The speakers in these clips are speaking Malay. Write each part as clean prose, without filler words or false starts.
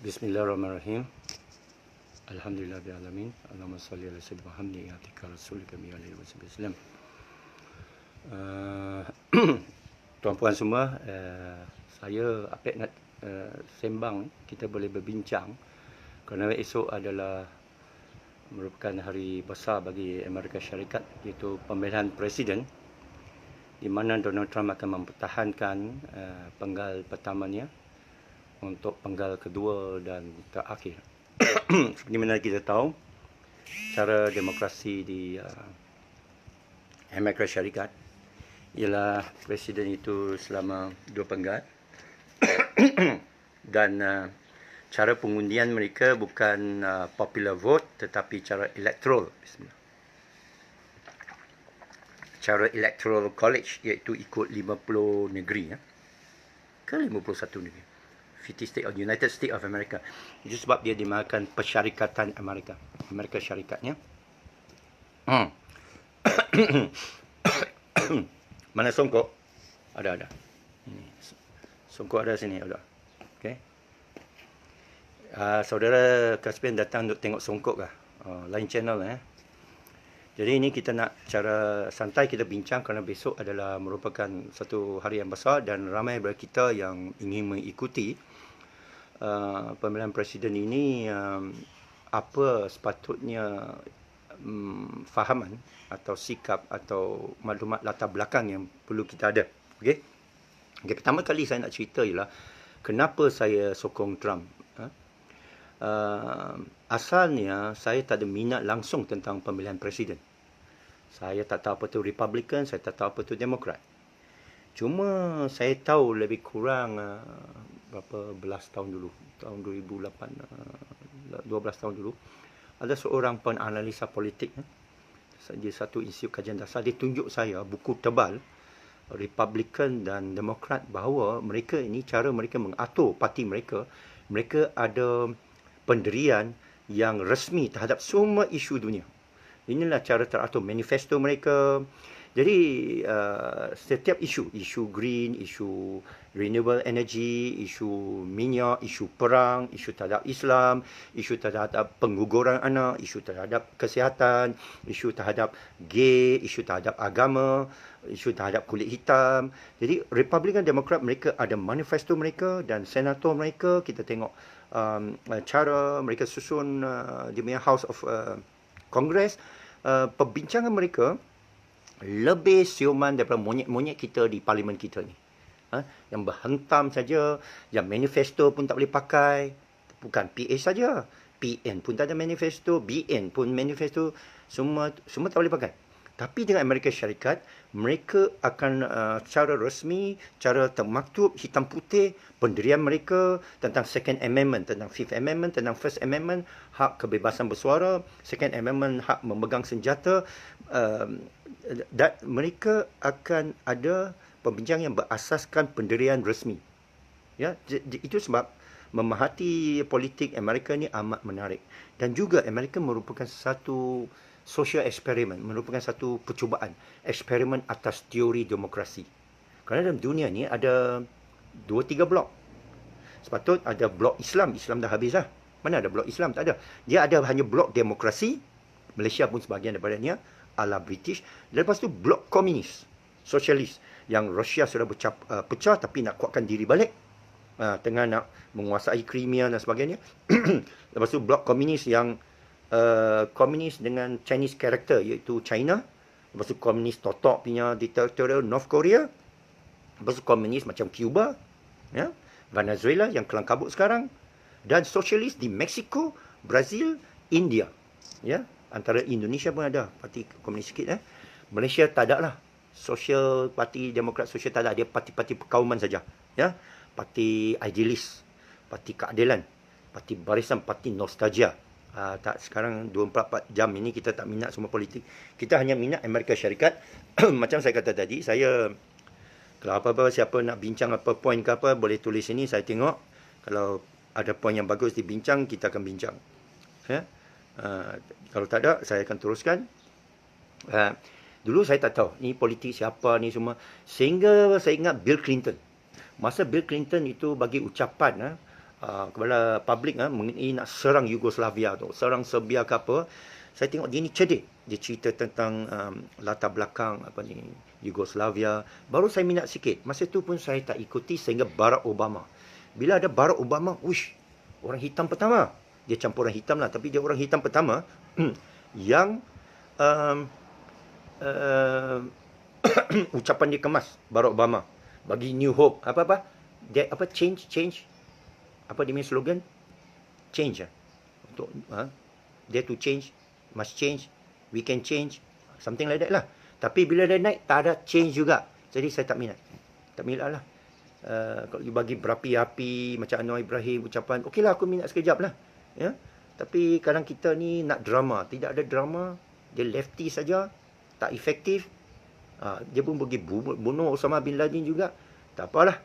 Bismillahirrahmanirrahim. Alhamdulillahirrahmanirrahim. Allahumma salli ala sayyidina Muhammad wa atika rasulika alaihi wasallam. Tuan-puan semua, saya nak sembang, kita boleh berbincang kerana esok adalah merupakan hari besar bagi Amerika Syarikat, iaitu pemilihan presiden, di mana Donald Trump akan mempertahankan penggal pertamanya untuk penggal kedua dan terakhir. Seperti mana kita tahu, cara demokrasi di Amerika Syarikat ialah presiden itu selama dua penggal dan cara pengundian mereka bukan popular vote tetapi cara electoral. Cara electoral college, iaitu ikut 50 negeri ke 51 negeri, 50 state of United States of America. Itu sebab dia dinamakan Persyarikatan Amerika, Amerika Syarikatnya. Mana songkok? Ada. Songkok ada sini, ada. Okey. Saudara Kaspian datang untuk tengok songkok kah? Lain channel Jadi ini kita nak cara santai kita bincang kerana besok adalah merupakan satu hari yang besar dan ramai daripada kita yang ingin mengikuti pemilihan presiden ini. Apa sepatutnya fahaman atau sikap atau maklumat latar belakang yang perlu kita ada. Okey. Pertama kali saya nak cerita ialah kenapa saya sokong Trump. Asalnya saya tak ada minat langsung tentang pemilihan presiden. Saya tak tahu apa tu Republican, saya tak tahu apa tu Demokrat. Cuma saya tahu lebih kurang berapa belas tahun dulu, tahun 2008, 12 tahun dulu, ada seorang penganalisa politik di satu institut kajian dasar, dia tunjuk saya buku tebal Republican dan Demokrat, bahawa mereka ini cara mereka mengatur parti mereka, mereka ada pendirian yang resmi terhadap semua isu dunia. Inilah cara teratur manifesto mereka. Jadi setiap isu green, isu renewable energy, isu minyak, isu perang, isu terhadap Islam, isu terhadap pengguguran anak, isu terhadap kesihatan, isu terhadap gay, isu terhadap agama, isu terhadap kulit hitam. Jadi Republican Demokrat mereka ada manifesto mereka, dan senator mereka, kita tengok cara mereka susun di House of Congress. Perbincangan mereka lebih siuman daripada monyet-monyet kita di parlimen kita ni. Yang berhentam saja, yang manifesto pun tak boleh pakai. Bukan PA saja, PN pun tak ada manifesto, BN pun manifesto, semua tak boleh pakai. Tapi dengan Amerika Syarikat, mereka akan secara resmi, cara termaktub, hitam putih, pendirian mereka tentang Second Amendment, tentang Fifth Amendment, tentang First Amendment, hak kebebasan bersuara, Second Amendment, hak memegang senjata. Dan mereka akan ada pembincangan yang berasaskan pendirian resmi. Itu sebab memahati politik Amerika ni amat menarik. Dan juga Amerika merupakan satu social eksperimen, merupakan satu percubaan, eksperimen atas teori demokrasi. Kerana dalam dunia ni ada 2-3 blok. Sepatut ada blok Islam dah habis lah. Mana ada blok Islam? Tak ada. Dia ada hanya blok demokrasi, Malaysia pun sebahagian daripadanya, ala British. Dan lepas tu blok komunis, sosialis, yang Rusia sudah pecah tapi nak kuatkan diri balik. Tengah nak menguasai Crimea dan sebagainya. Lepas tu blok komunis yang komunis dengan Chinese character, iaitu China. Lepas tu komunis totok punya dictatorial North Korea. Lepas tu komunis macam Cuba, Venezuela yang kelang kabut sekarang, dan sosialis di Mexico, Brazil, India. Antara Indonesia pun ada parti komunis sikit. Malaysia tak ada lah. Social parti Demokrat Sosial tak ada. Dia parti-parti perkauman saja. Parti idealis, parti keadilan, parti barisan, parti nostalgia. Tak, sekarang 24 jam ini kita tak minat semua politik. Kita hanya minat Amerika Syarikat. Macam saya kata tadi, saya kalau apa-apa siapa nak bincang apa poin ke apa, boleh tulis sini, saya tengok. Kalau ada poin yang bagus dibincang, kita akan bincang. Kalau tak ada, saya akan teruskan. Dulu saya tak tahu ni politik siapa ni semua, sehingga saya ingat Bill Clinton. Masa Bill Clinton itu bagi ucapan kepada public mengenai nak serang Yugoslavia tu, serang Serbia ke apa. Saya tengok dia ni cerdik. Dia cerita tentang latar belakang Yugoslavia. Baru saya minat sikit. Masa tu pun saya tak ikuti sehingga Barack Obama. Bila ada Barack Obama, orang hitam pertama. Dia campur orang hitam lah, tapi dia orang hitam pertama yang ucapan dia kemas. Barack Obama bagi new hope. Dia change. Apa dia punya slogan? Change. Untuk dia to change, must change, we can change, something like that lah. Tapi bila dia naik, tak ada change juga. Jadi saya tak minat. Tak minat lah. Kalau you bagi berapi-api macam Anwar Ibrahim ucapan, okey lah, aku minat sekejap lah. Ya? Tapi kadang kita ni nak drama. Tidak ada drama. Dia lefty saja. Tak efektif. Dia pun pergi bunuh Osama bin Laden juga. Tak apalah.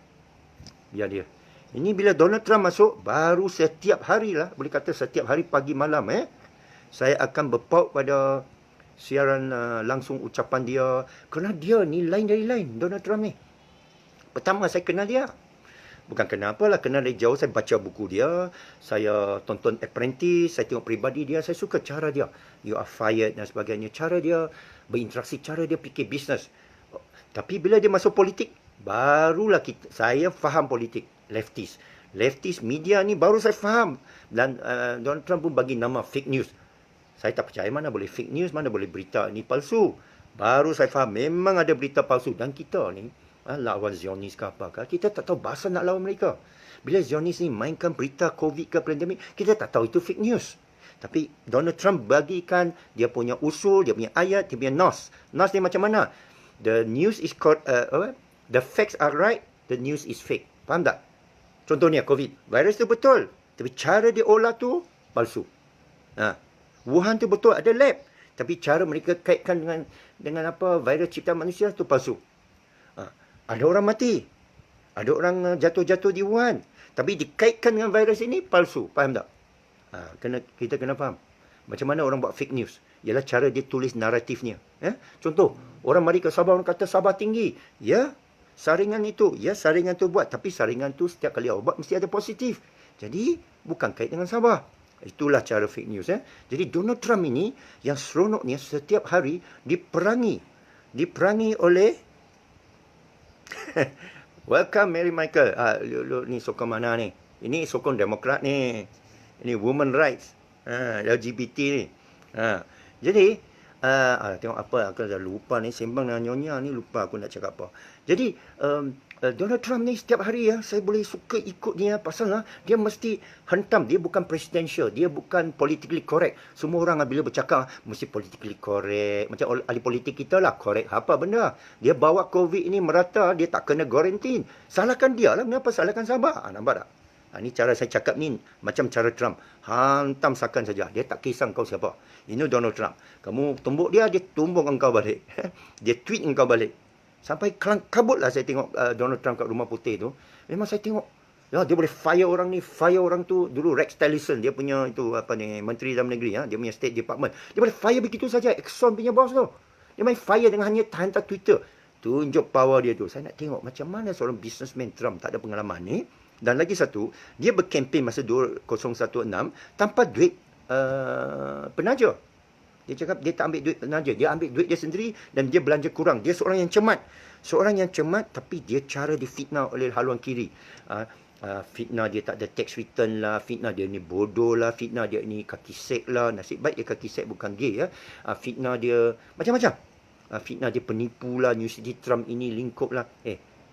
Biar dia. Ini bila Donald Trump masuk, baru setiap hari lah, boleh kata setiap hari pagi malam saya akan berpaut pada siaran langsung ucapan dia. Kerana dia ni lain dari lain, Donald Trump ni. Pertama saya kenal dia. Bukan kenal apalah, kenal dari jauh. Saya baca buku dia, saya tonton Apprentice, saya tengok peribadi dia, saya suka cara dia. You are fired dan sebagainya. Cara dia berinteraksi, cara dia fikir bisnes. Tapi bila dia masuk politik, barulah saya faham politik. Leftist media ni baru saya faham. Dan Donald Trump pun bagi nama fake news. Saya tak percaya mana boleh fake news, mana boleh berita ni palsu. Baru saya faham memang ada berita palsu. Dan kita ni lawan Zionis ke apa ke, kita tak tahu bahasa nak lawan mereka. Bila Zionis ni mainkan berita COVID ke pandemik, kita tak tahu itu fake news. Tapi Donald Trump bagikan dia punya usul, dia punya ayat, dia punya nos. Nos ni macam mana? The news is the facts are right, the news is fake. Faham tak? Contohnya COVID. Virus tu betul. Tapi cara dia olah tu palsu. Wuhan tu betul, ada lab. Tapi cara mereka kaitkan dengan apa virus ciptaan manusia tu palsu. Ada orang mati. Ada orang jatuh-jatuh di Wuhan. Tapi dikaitkan dengan virus ini palsu. Faham tak? Kita kena faham. Macam mana orang buat fake news. Ialah cara dia tulis naratifnya. Contoh, orang mari ke Sabah, orang kata Sabah tinggi. Ya, saringan itu. Ya, saringan tu buat. Tapi saringan tu setiap kali awak buat mesti ada positif. Jadi, bukan kait dengan Sabah. Itulah cara fake news. Jadi, Donald Trump ini, yang seronoknya setiap hari diperangi. Diperangi oleh welcome Mary Michael. Lu ni sokong mana ni? Ini sokong Demokrat ni. Ini women rights. LGBT ni. Jadi tengok apa aku dah lupa ni, sembang dengan nyonya ni, lupa aku nak cakap apa. Jadi Donald Trump ni setiap hari saya boleh suka ikut dia pasal dia mesti hentam. Dia bukan presidential, dia bukan politically correct. Semua orang bila bercakap mesti politically correct. Macam ahli politik kita lah, correct apa benda. Dia bawa COVID ini merata, dia tak kena quarantine. Salahkan dia lah, kenapa salahkan Sabah? Nampak tak? Ini cara saya cakap ni macam cara Trump. Hantam sakan saja. Dia tak kisah kau siapa. Ini Donald Trump. Kamu tumbuk dia, dia tumbuk engkau balik. Dia tweet engkau balik. Sampai kelang kabut lah saya tengok Donald Trump kat Rumah Putih tu. Memang saya tengok. Ya, dia boleh fire orang ni, fire orang tu. Dulu Rex Tillerson, dia punya itu Menteri Dalam Negeri. Dia punya State Department. Dia boleh fire begitu saja. Exxon punya bos tu. Dia main fire dengan hanya hantar Twitter. Tunjuk power dia tu. Saya nak tengok macam mana seorang businessman Trump tak ada pengalaman ni. Dan lagi satu, dia berkempen masa 2016 tanpa duit penaja. Dia cakap dia tak ambil duit penaja. Dia ambil duit dia sendiri dan dia belanja kurang. Dia seorang yang cermat. Seorang yang cermat tapi dia cara difitnah oleh haluan kiri. Fitnah dia tak ada tax return lah. Fitnah dia ni bodoh lah. Fitnah dia ni kaki sek lah. Nasib baik dia kaki sek bukan gay. Fitnah dia macam-macam. Fitnah dia penipu lah. Universiti Trump ini lingkup lah.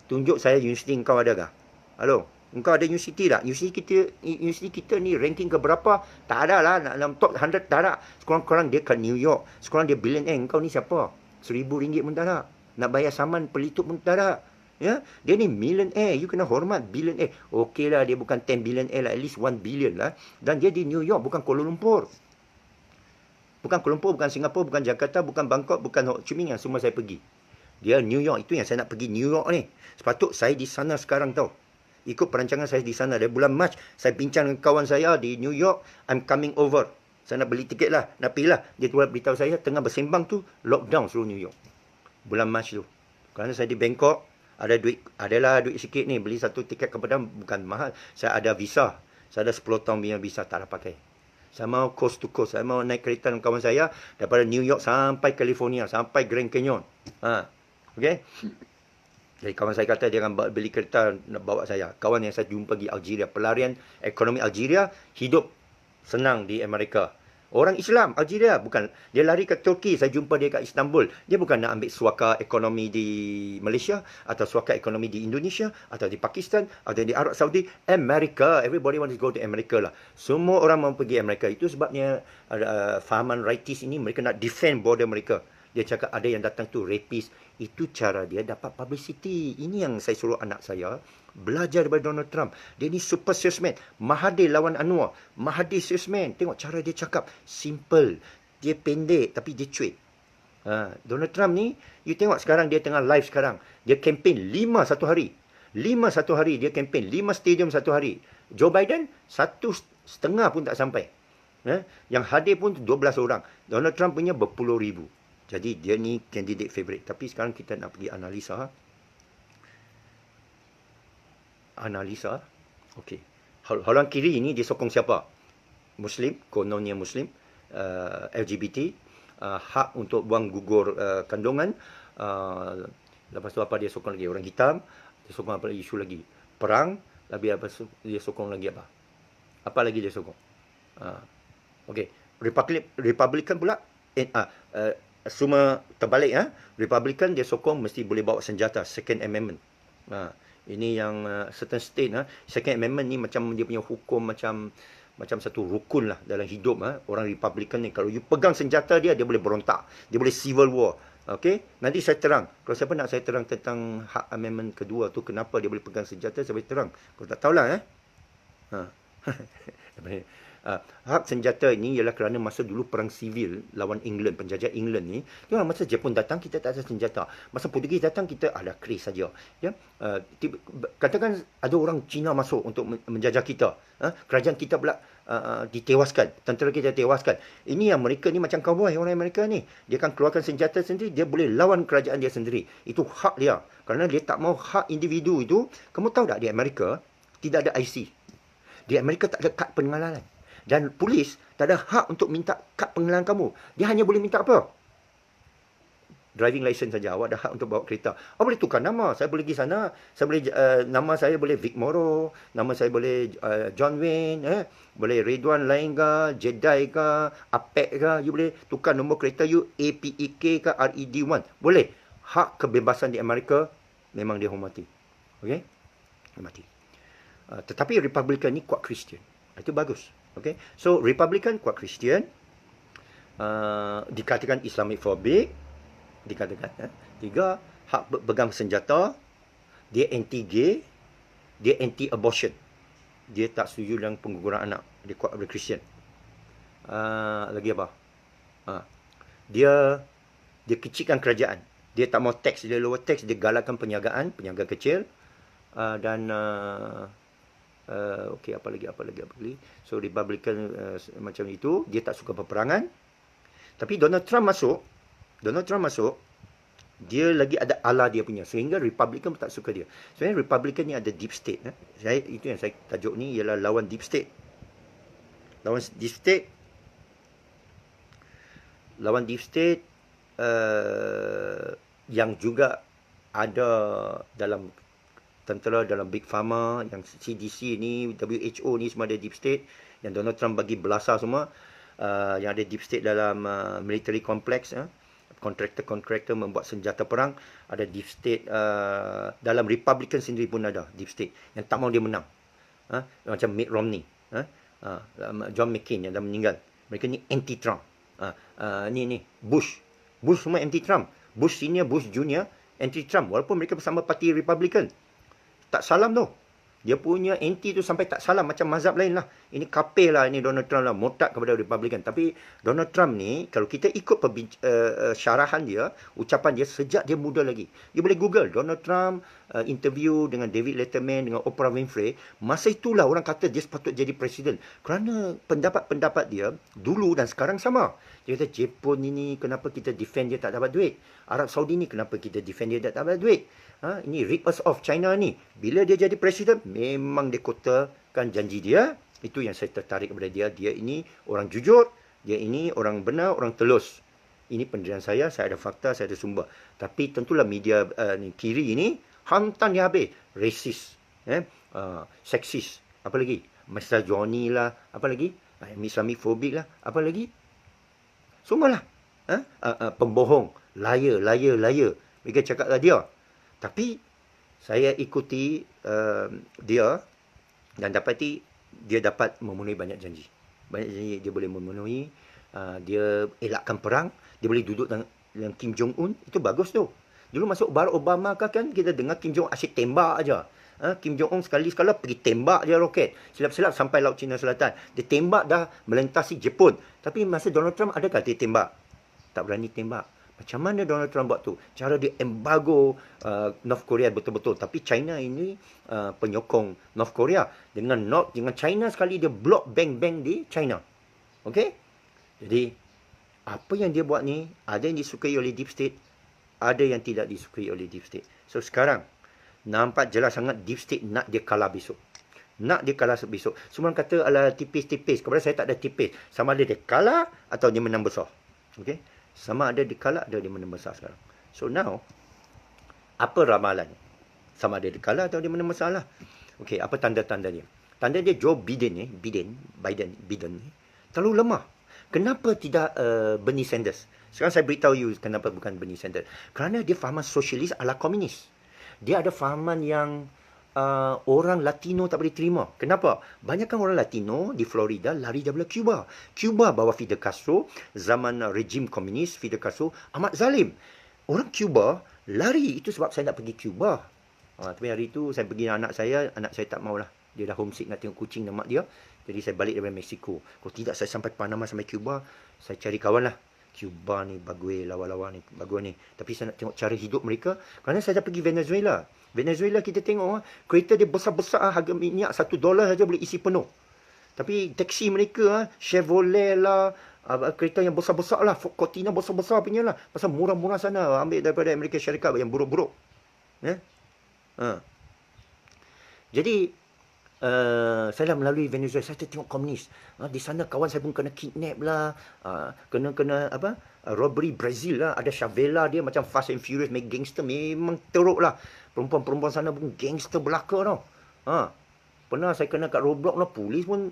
Tunjuk saya universiti kau ada kah? Halo? Engkau ada universiti tak? Universiti kita ni ranking ke berapa? Tak ada lah. Dalam top 100 tak ada. Sekurang-kurang dia kat New York. Sekurang dia billionaire. Engkau ni siapa? RM1,000 pun tak ada. Nak bayar saman pelitup pun tak ada. Ya? Dia ni millionaire. You kena hormat billionaire. Okey lah, dia bukan 10 billionaire lah. At least 1 billion lah. Dan dia di New York, bukan Kuala Lumpur. Bukan Kuala Lumpur, bukan Singapura, bukan Jakarta, bukan Bangkok, bukan Ho Chi Minh yang semua saya pergi. Dia New York. Itu yang saya nak pergi New York ni. Sepatut saya di sana sekarang tau. Ikut perancangan saya di sana. Dari bulan Mac, saya bincang dengan kawan saya di New York. I'm coming over. Saya nak beli tiket lah. Nak pergi lah. Dia beritahu saya, tengah bersembang tu, lockdown seluruh New York. Bulan Mac tu. Kerana saya di Bangkok, adalah duit sikit ni. Beli satu tiket ke Padang, bukan mahal. Saya ada visa. Saya ada 10 tahun punya visa tak ada pakai. Saya mau coast to coast. Saya mau naik kereta dengan kawan saya daripada New York sampai California, sampai Grand Canyon. Okay? Jadi kawan saya kata dia akan beli kereta nak bawa saya. Kawan yang saya jumpa di Algeria, pelarian ekonomi Algeria, hidup senang di Amerika. Orang Islam Algeria, bukan dia lari ke Turki, saya jumpa dia kat Istanbul. Dia bukan nak ambil suaka ekonomi di Malaysia atau suaka ekonomi di Indonesia atau di Pakistan atau di Arab Saudi. Amerika, everybody wants to go to America lah. Semua orang mau pergi Amerika. Itu sebabnya fahaman rightis ini mereka nak defend border mereka. Dia cakap ada yang datang tu rapist. Itu cara dia dapat publicity. Ini yang saya suruh anak saya belajar daripada Donald Trump. Dia ni super salesman. Mahathir lawan Anwar. Mahathir salesman. Tengok cara dia cakap. Simple. Dia pendek tapi dia cuit. Donald Trump ni, you tengok sekarang dia tengah live sekarang. Dia campaign 5 satu hari. 5 satu hari dia campaign. 5 stadium satu hari. Joe Biden 1,5 pun tak sampai. Yang hadir pun 12 orang. Donald Trump punya berpuluh ribu. Jadi dia ni candidate favorite. Tapi sekarang kita nak pergi analisa. Okey. Haluan kiri ini dia sokong siapa? Muslim, kononnya Muslim, LGBT, hak untuk buang gugur kandungan. Lepas tu apa dia sokong lagi? Orang hitam. Dia sokong apa isu lagi? Perang. Lebih apa dia sokong lagi apa? Apa lagi dia sokong? Okey. Republican pula. Semua terbalik. Republican dia sokong mesti boleh bawa senjata. Second Amendment. Ini yang certain state. Second Amendment ni macam dia punya hukum macam satu rukun lah dalam hidup. Orang Republican ni kalau you pegang senjata dia boleh berontak. Dia boleh civil war. Okay? Nanti saya terang. Kalau siapa nak saya terang tentang hak amendment kedua tu, kenapa dia boleh pegang senjata, saya boleh terang. Kalau tak tahulah. Hak senjata ini ialah kerana masa dulu perang sivil lawan England, penjajah England ni, masa Jepun datang kita tak ada senjata, masa Portugis datang kita ada keris saja. Katakan ada orang Cina masuk untuk menjajah kita, kerajaan kita pula ditewaskan, tentera kita tewaskan. Ini yang mereka ni macam cowboy, orang Amerika ni, dia akan keluarkan senjata sendiri, dia boleh lawan kerajaan dia sendiri. Itu hak dia, kerana dia tak mau hak individu itu. Kamu tahu tak, di Amerika tidak ada IC, di Amerika tak ada kad pengenalan. Dan polis tak ada hak untuk minta kad pengenalan kamu. Dia hanya boleh minta apa? Driving license saja. Awak ada hak untuk bawa kereta. Awak boleh tukar nama. Saya boleh pergi sana. Saya boleh nama saya boleh Vic Moro. Nama saya boleh John Wayne. Boleh Ridwan lain ke, Jedi ke, Apek ke. You boleh tukar nombor kereta you APEK ke RED1. Boleh. Hak kebebasan di Amerika memang dia hormati. Okey? Hormati. Tetapi Republican ni kuat Kristian. Itu bagus. Okay? So, Republican kuat Kristian. Dikatakan Islamic phobic. Dikatakan. 3. Hak pegang senjata. Dia anti-gay. Dia anti-abortion. Dia tak setuju dengan pengguguran anak. Dia kuat Kristian. Lagi apa? Dia kecilkan kerajaan. Dia tak mau tax. Dia lower tax. Dia galakkan perniagaan. Perniagaan kecil. Dan... okey, apa lagi. So Republican macam itu, dia tak suka peperangan. Tapi Donald Trump masuk, dia lagi ada ala dia punya, sehingga Republican pun tak suka dia. Sebenarnya Republican ni ada deep state. Itu yang saya tajuk ni ialah lawan deep state. Lawan deep state yang juga ada dalam tentera, dalam Big Pharma, yang CDC ni, WHO ni semua ada deep state. Yang Donald Trump bagi belasah semua. Yang ada deep state dalam military complex. Kontraktor membuat senjata perang. Ada deep state dalam Republican sendiri pun ada deep state. Yang tak mau dia menang. Macam Mitt Romney. John McCain yang dah meninggal. Mereka ni anti-Trump. Ni Bush semua anti-Trump. Bush senior, Bush junior, anti-Trump. Walaupun mereka bersama parti Republican. Tak salam tu. Dia punya anti tu sampai tak salam macam mazhab lain lah. Ini kapir lah, ini Donald Trump lah. Motak kepada Republican. Tapi Donald Trump ni, kalau kita ikut syarahan dia, ucapan dia sejak dia muda lagi. You boleh Google Donald Trump interview dengan David Letterman, dengan Oprah Winfrey. Masa itulah orang kata dia sepatut jadi presiden. Kerana pendapat-pendapat dia dulu dan sekarang sama. Dia kata Jepun ini kenapa kita defend dia tak dapat duit. Arab Saudi ni kenapa kita defend dia tak dapat duit. Ini rip us off China ni. Bila dia jadi presiden, memang dia kotakan janji dia. Itu yang saya tertarik kepada dia. Dia ini orang jujur, dia ini orang benar, orang telus. Ini pendirian saya ada fakta, saya ada sumber. Tapi tentulah media kiri ini hantam dia habis. Racist, seksis, apa lagi? Misogyny lah, apa lagi? Islamophobic lah, apa lagi? Semualah. Pembohong, liar. Mereka cakaplah dia. Tapi saya ikuti dia dan dapati dia dapat memenuhi banyak janji. Banyak janji dia boleh memenuhi. Dia elakkan perang. Dia boleh duduk dengan Kim Jong-un. Itu bagus tu. Dulu masuk Barack Obama kan kita dengar Kim Jong asyik tembak aja. Kim Jong-un sekali-sekala pergi tembak dia roket. Silap-silap sampai Laut Cina Selatan. Dia tembak dah melintasi Jepun. Tapi masa Donald Trump adakah dia tembak? Tak berani tembak. Macam mana Donald Trump buat tu? Cara dia embargo North Korea betul-betul. Tapi China ini penyokong North Korea. Dengan China sekali dia block bank-bank di China. Okey? Jadi, apa yang dia buat ni, ada yang disukai oleh Deep State, ada yang tidak disukai oleh Deep State. So, sekarang, nampak jelas sangat Deep State nak dia kalah besok. Nak dia kalah besok. Semua orang kata, alah tipis-tipis. Kepada saya tak ada tipis. Sama ada dia kalah atau dia menang besar. Okey? Sama ada dia kalah atau dia menang besar sekarang. So, now, apa ramalan? Sama ada dia kalah atau dia menang besar lah. Okey, apa tanda-tanda dia? Tanda dia Joe Biden ni, terlalu lemah. Kenapa tidak Bernie Sanders? Sekarang saya beritahu you kenapa bukan Bernie Sanders. Kerana dia fahaman sosialis ala komunis. Dia ada fahaman yang orang Latino tak boleh terima. Kenapa? Banyakkan orang Latino di Florida lari daripada Cuba. Cuba bawah Fidel Castro, zaman rejim komunis Fidel Castro amat zalim. Orang Cuba lari, itu sebab saya nak pergi Cuba. Tapi hari itu saya pergi dengan anak saya tak maulah. Dia dah homesick nak tengok kucing dan mak dia. Jadi saya balik daripada Mexico. Kalau tidak saya sampai Panama, sampai Cuba, saya cari kawan lah. Cuba ni bagus, lawa-lawa ni bagus ni. Tapi saya nak tengok cara hidup mereka. Kerana saya dah pergi Venezuela. Venezuela kita tengok kereta dia besar-besar, harga minyak $1 saja boleh isi penuh. Tapi taksi mereka Chevrolet lah, kereta yang besar-besar lah, Ford Cortina besar-besar punya lah. Pasal murah-murah sana, ambil daripada Amerika Syarikat yang buruk-buruk. Jadi saya dah melalui Venezuela, saya tengok komunis. Di sana kawan saya pun kena kidnap lah, kena apa? Robbery Brazil lah, ada Chavela dia macam Fast and Furious, make gangster, memang teruk lah. Perempuan-perempuan sana pun gangster belaka tau. Pernah saya kena kat roadblock lah, polis pun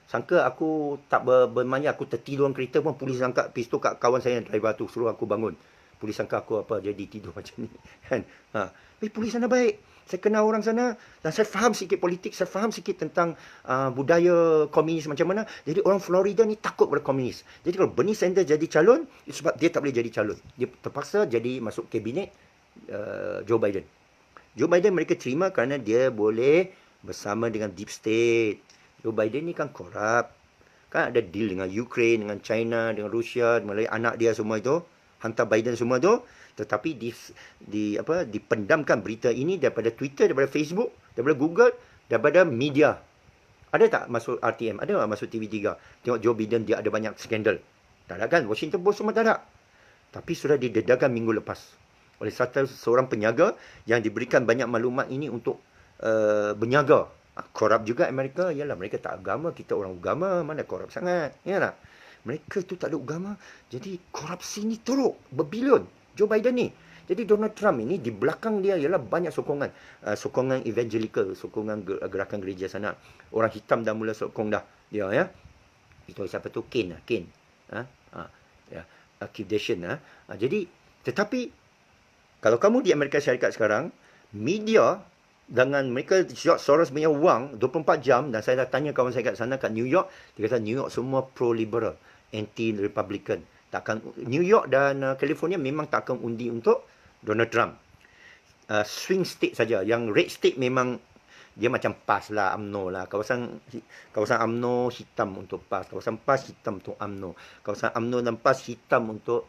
sangka aku tak bermain, aku tertidur dalam kereta pun polis angkat pistol kat kawan saya yang driver tu, suruh aku bangun. Polis sangka aku apa jadi tidur macam ni kan. Tapi polis sana baik. Saya kenal orang sana dan saya faham sikit politik, saya faham sikit tentang budaya komunis macam mana. Jadi orang Florida ni takut pada komunis. Jadi kalau Bernie Sanders jadi calon, itu sebab dia tak boleh jadi calon. Dia terpaksa jadi masuk kabinet Joe Biden. Joe Biden mereka terima kerana dia boleh bersama dengan Deep State. Joe Biden ni kan korup. Kan ada deal dengan Ukraine, dengan China, dengan Rusia, melalui anak dia semua itu. Hantar Biden semua tu. Tetapi dipendamkan berita ini daripada Twitter, daripada Facebook, daripada Google, daripada media. Ada tak masuk RTM? Ada tak masuk TV3? Tengok Joe Biden dia ada banyak skandal. Tak ada kan? Washington Post semua tak ada. Tapi sudah didedahkan minggu lepas oleh seorang penyaga yang diberikan banyak maklumat ini untuk berniaga. Korup juga Amerika. Yalah, mereka tak agama, kita orang agama, mana korup sangat. Yalah. Mereka tu tak ada agama. Jadi korupsi ni teruk, berbilion. Joe Biden ni. Jadi Donald Trump ini di belakang dia ialah banyak sokongan. Sokongan evangelical, sokongan gerakan gereja sana. Orang hitam dah mula sokong dah dia ya. Itu siapa tu? Kane. Accusation. Jadi tetapi kalau kamu di Amerika Syarikat sekarang, media dengan mereka George Soros punya wang 24 jam, dan saya dah tanya kawan saya kat sana kat New York, dia kata New York semua pro-liberal, anti-republican. New York dan California memang tak akan undi untuk Donald Trump. Swing state saja. Yang red state memang dia macam PAS lah, UMNO lah. Kawasan UMNO hitam untuk PAS. Kawasan PAS hitam untuk UMNO. Kawasan UMNO dan PAS hitam untuk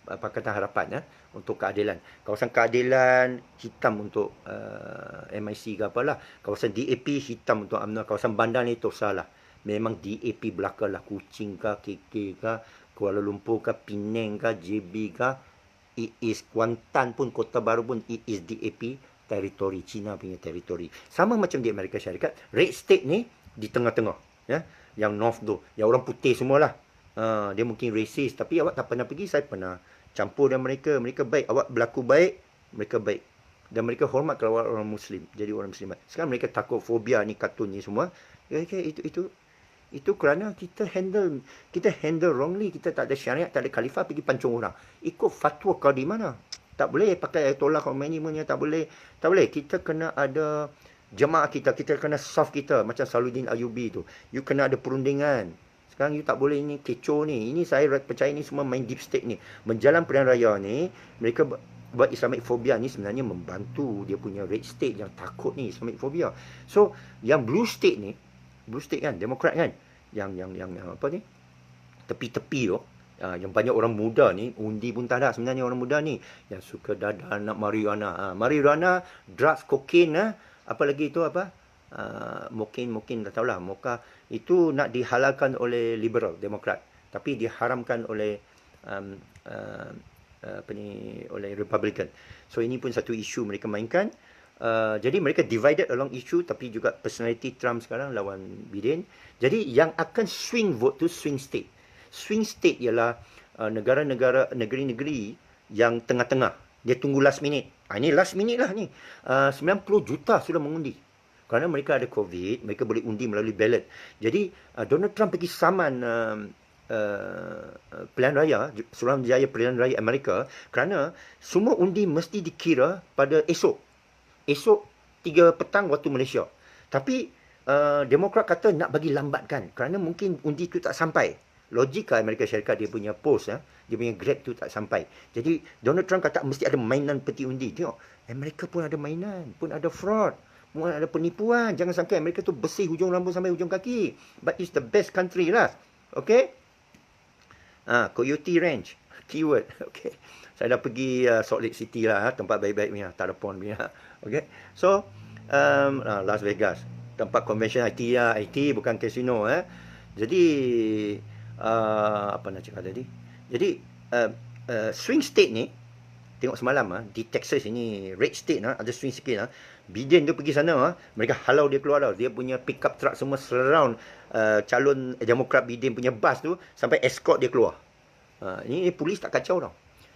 Pakatan Harapan untuk keadilan. Kawasan keadilan hitam untuk MIC ke apalah. Kawasan DAP hitam untuk UMNO. Kawasan bandar ni tosah lah. Memang DAP belakang lah. Kuching ke, KK ke, Kuala Lumpur ke, Penang ke, JB ke, it is Kuantan pun, Kota Baru pun, it is DAP. teritori, China punya teritori. Sama macam di Amerika Syarikat, red state ni di tengah-tengah. Ya? Yang north tu, yang orang putih semualah. Dia mungkin racist, tapi awak tak pernah pergi, saya pernah campur dengan mereka. Mereka baik, awak berlaku baik, mereka baik. Dan mereka hormat kalau awak orang Muslim, jadi orang Muslimat. Sekarang mereka takut fobia ni, kartun ni semua. Itu kerana kita handle wrongly. Kita tak ada syariat, tak ada khalifah, pergi pancung orang. Ikut fatwa kau di mana? Tak boleh pakai Ayatollah Khomeini punya, tak boleh. Kita kena ada jemaah kita kena saf kita. Macam Saluddin Ayyubi tu. You kena ada perundingan. Sekarang you tak boleh ni kecoh ni. Ini saya percaya ni semua main deep state ni. Menjalan pilihan raya ni, mereka buat Islamic phobia ni sebenarnya membantu dia punya red state yang takut ni, Islamic phobia. So, yang blue state kan, Demokrat kan, yang apa ni, tepi-tepi tu, yang banyak orang muda ni, undi pun tak ada sebenarnya orang muda ni, yang suka dadah nak marijuana. Marijuana, drugs, cocaine, apa lagi tu apa, mungkin tak tahulah, moka itu nak dihalalkan oleh liberal, Demokrat, tapi diharamkan oleh oleh Republican. So ini pun satu isu mereka mainkan. Jadi mereka divided along isu, tapi juga personality Trump sekarang lawan Biden. Jadi yang akan swing vote tu swing state. Swing state ialah negeri-negeri yang tengah-tengah. Dia tunggu last minute. Ini last minute lah ni. 90 juta sudah mengundi. Kerana mereka ada COVID, mereka boleh undi melalui ballot. Jadi Donald Trump pergi saman pilihan raya, Suruhanjaya Pilihan Raya Amerika, kerana semua undi mesti dikira pada esok 3 petang waktu Malaysia. Tapi Demokrat kata nak bagi lambatkan kerana mungkin undi tu tak sampai. Logika Amerika Syarikat, dia punya post, dia punya grab tu tak sampai. Jadi Donald Trump kata mesti ada mainan peti undi. Tengok, Amerika pun ada mainan, pun ada fraud, pun ada penipuan. Jangan sangka Amerika tu bersih hujung rambut sampai hujung kaki. But it's the best country lah. Okay? Coyote Ranch, keyword. Okay. Saya dah pergi Salt Lake City lah, tempat baik-baik punya, tak ada pond punya. Okay. So, Las Vegas, tempat convention IT bukan casino. Jadi, apa nak cakap tadi? Jadi, swing state ni, tengok semalam di Texas ini, red state ada swing sikit. Biden dia pergi sana, mereka halau dia keluar. Dia punya pickup truck semua surround calon Demokrat Biden punya bus tu, sampai escort dia keluar. Ini polis tak kacau tau.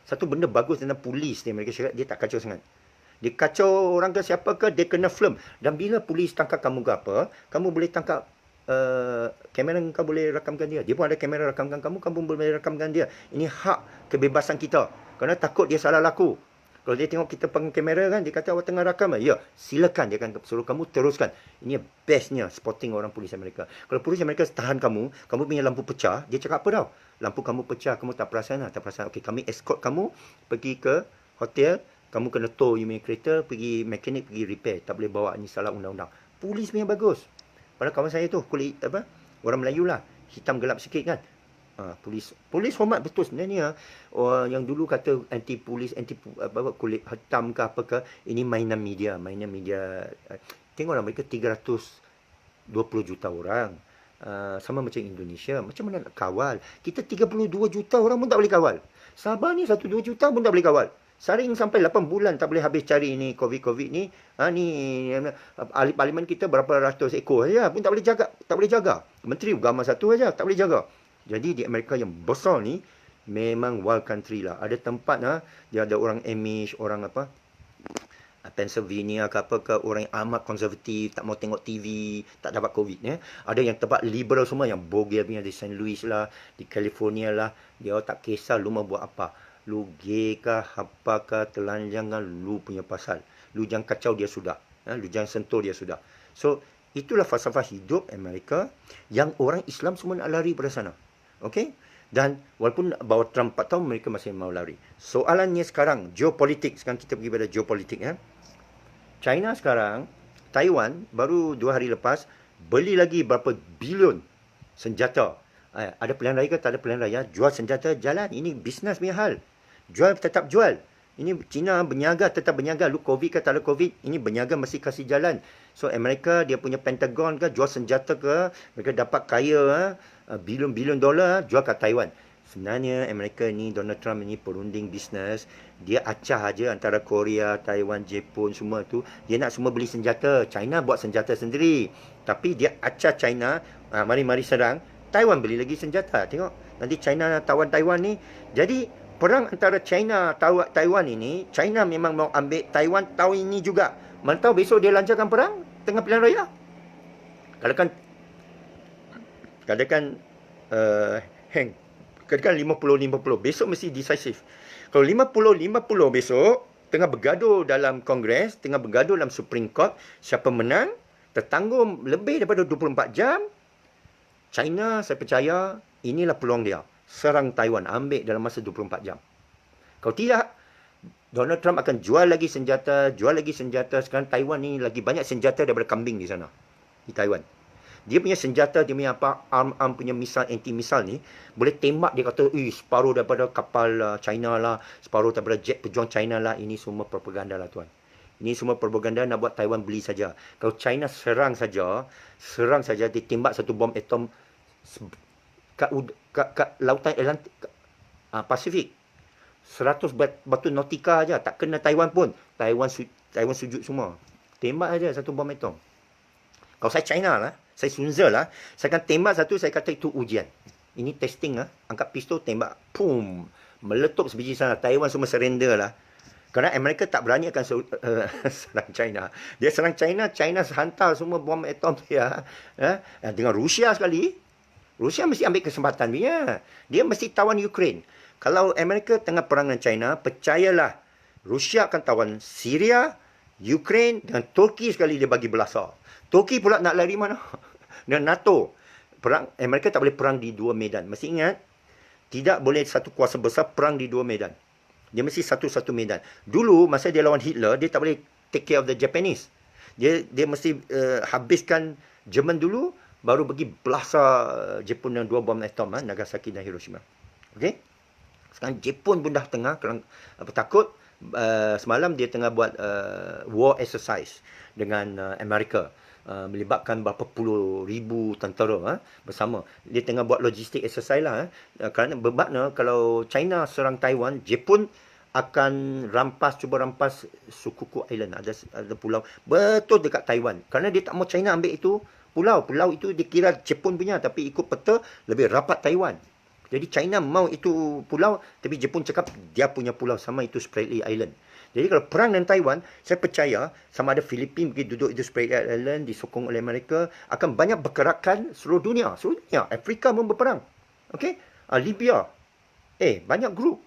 Satu benda bagus tentang polis ni, mereka cakap dia tak kacau sangat. Dia kacau orang ke siapa ke, dia kena film. Dan bila polis tangkap kamu ke apa, kamu boleh tangkap kamera, kau boleh rakamkan dia. Dia pun ada kamera rakamkan kamu boleh rakamkan dia. Ini hak kebebasan kita. Kerana takut dia salah laku. Kalau dia tengok kita pegang kamera kan, dia kata awak tengah rakam. Ya, silakan, dia akan suruh kamu teruskan. Ini bestnya spotting orang polis Amerika. Kalau polis Amerika tahan kamu punya lampu pecah, dia cakap apa tau? Lampu kamu pecah, kamu tak perasan. Okey, kami escort kamu pergi ke hotel, kamu kena tow you punya kereta, pergi mekanik, pergi repair. Tak boleh bawa, ni salah undang-undang. Polis punya bagus. Padahal kawan saya tu kulit apa? Orang Melayu lah, hitam gelap sikit kan. Polis hormat betul sebenarnya. Yang dulu kata anti polis, kulit hitam ke apa ke, ini mainan media. Tengoklah mereka 320 juta orang. Sama macam Indonesia. Macam mana nak kawal? Kita 32 juta orang pun tak boleh kawal. Sabah ni 1-2 juta pun tak boleh kawal. Saring sampai 8 bulan tak boleh habis cari ni COVID ni. Ni ahli parlimen kita berapa ratus ekor saja pun tak boleh jaga. Menteri agama satu saja tak boleh jaga. Jadi di Amerika yang besar ni memang wild country lah. Ada tempat dia ada orang Amish, orang apa, Pennsylvania ke apa ke, orang yang amat konservatif, tak mau tengok TV, tak dapat COVID. Ada yang tempat liberal semua, yang Bogle punya di St. Louis lah, di California lah. Dia tak kisah lu mau buat apa. Lu gay kah, apa kah, telanjang kan, lu punya pasal. Lu jangan kacau dia sudah. Lu jangan sentuh dia sudah. So, itulah falsafah hidup Amerika yang orang Islam semua nak lari pada sana. Okey? Dan walaupun bawa Trump 4 tahun, mereka masih mau lari. Soalannya sekarang, geopolitik. Sekarang kita pergi pada geopolitik. China sekarang, Taiwan, baru 2 hari lepas, beli lagi berapa bilion senjata. Ada pilihan raya ke tak ada pilihan raya, jual senjata jalan. Ini bisnes punya hal. Jual tetap jual. Ini China berniaga, tetap berniaga. Lu COVID ke tak ada COVID, ini berniaga mesti kasih jalan. So Amerika, dia punya Pentagon ke, jual senjata ke, mereka dapat kaya bilion-bilion dolar, jual kat Taiwan. Sebenarnya Amerika ni, Donald Trump ni perunding bisnes. Dia acah aja antara Korea, Taiwan, Jepun semua tu. Dia nak semua beli senjata. China buat senjata sendiri. Tapi dia acah China, mari-mari serang. Taiwan beli lagi senjata. Tengok, nanti China tawan Taiwan ni. Jadi, perang antara China Taiwan ini, China memang mau ambil Taiwan tahun ini juga. Mana tahu besok dia lancarkan perang tengah pilihan raya. Katakan hang. Katakan 50-50. Besok mesti decisive. Kalau 50-50 besok, tengah bergaduh dalam Kongres, tengah bergaduh dalam Supreme Court, siapa menang, tertanggung lebih daripada 24 jam, China, saya percaya, inilah peluang dia. Serang Taiwan, ambil dalam masa 24 jam. Kalau tidak, Donald Trump akan jual lagi senjata. Sekarang Taiwan ni lagi banyak senjata daripada kambing di sana. Di Taiwan. Dia punya senjata, dia punya arm punya misal, anti-misal ni, boleh tembak, dia kata, separuh daripada kapal China lah, separuh daripada jet pejuang China lah. Ini semua propaganda lah tuan. Ini semua propaganda nak buat Taiwan beli saja. Kalau China serang saja, dia tembak satu bom atom kat lautan Atlantik, Pasifik. 100 batu nautika aja, tak kena Taiwan pun. Taiwan sujud semua. Tembak aja satu bom atom. Kalau saya China lah, saya Sunzer lah, saya akan tembak satu, saya kata itu ujian. Ini testing lah. Angkat pistol, tembak. Pum. Meletup sebiji sana. Taiwan semua surrender lah. Kerana Amerika tak berani akan serang China. Dia serang China, China hantar semua bom atom dia. Dengan Rusia sekali. Rusia mesti ambil kesempatan dia. Dia mesti tawan Ukraine. Kalau Amerika tengah perang dengan China, percayalah, Rusia akan tawan Syria, Ukraine dan Turki sekali dia bagi belasah. Turki pula nak lari mana? Dengan NATO. Amerika tak boleh perang di dua medan. Mesti ingat, tidak boleh satu kuasa besar perang di dua medan. Dia mesti satu-satu medan. Dulu, masa dia lawan Hitler, dia tak boleh take care of the Japanese. Dia mesti habiskan Jerman dulu, baru pergi belasah Jepun dengan 2 bom atom, Nagasaki dan Hiroshima. Okey? Sekarang Jepun pun dah tengah takut. Semalam dia tengah buat war exercise dengan Amerika. Melibatkan berapa puluh ribu tentera bersama. Dia tengah buat logistik exercise lah. Kerana bermakna kalau China serang Taiwan, Jepun akan cuba rampas Sukuku Island. Ada pulau betul dekat Taiwan. Kerana dia tak mau China ambil itu pulau. Pulau itu dikira Jepun punya, tapi ikut peta lebih rapat Taiwan. Jadi China mau itu pulau, tapi Jepun cakap dia punya pulau, sama itu Spratly Island. Jadi kalau perang dengan Taiwan, saya percaya sama ada Filipina pergi duduk itu Spratly Island, disokong oleh Amerika, akan banyak bergerakan seluruh dunia. Afrika pun berperang. Okey? Libya. Banyak grup.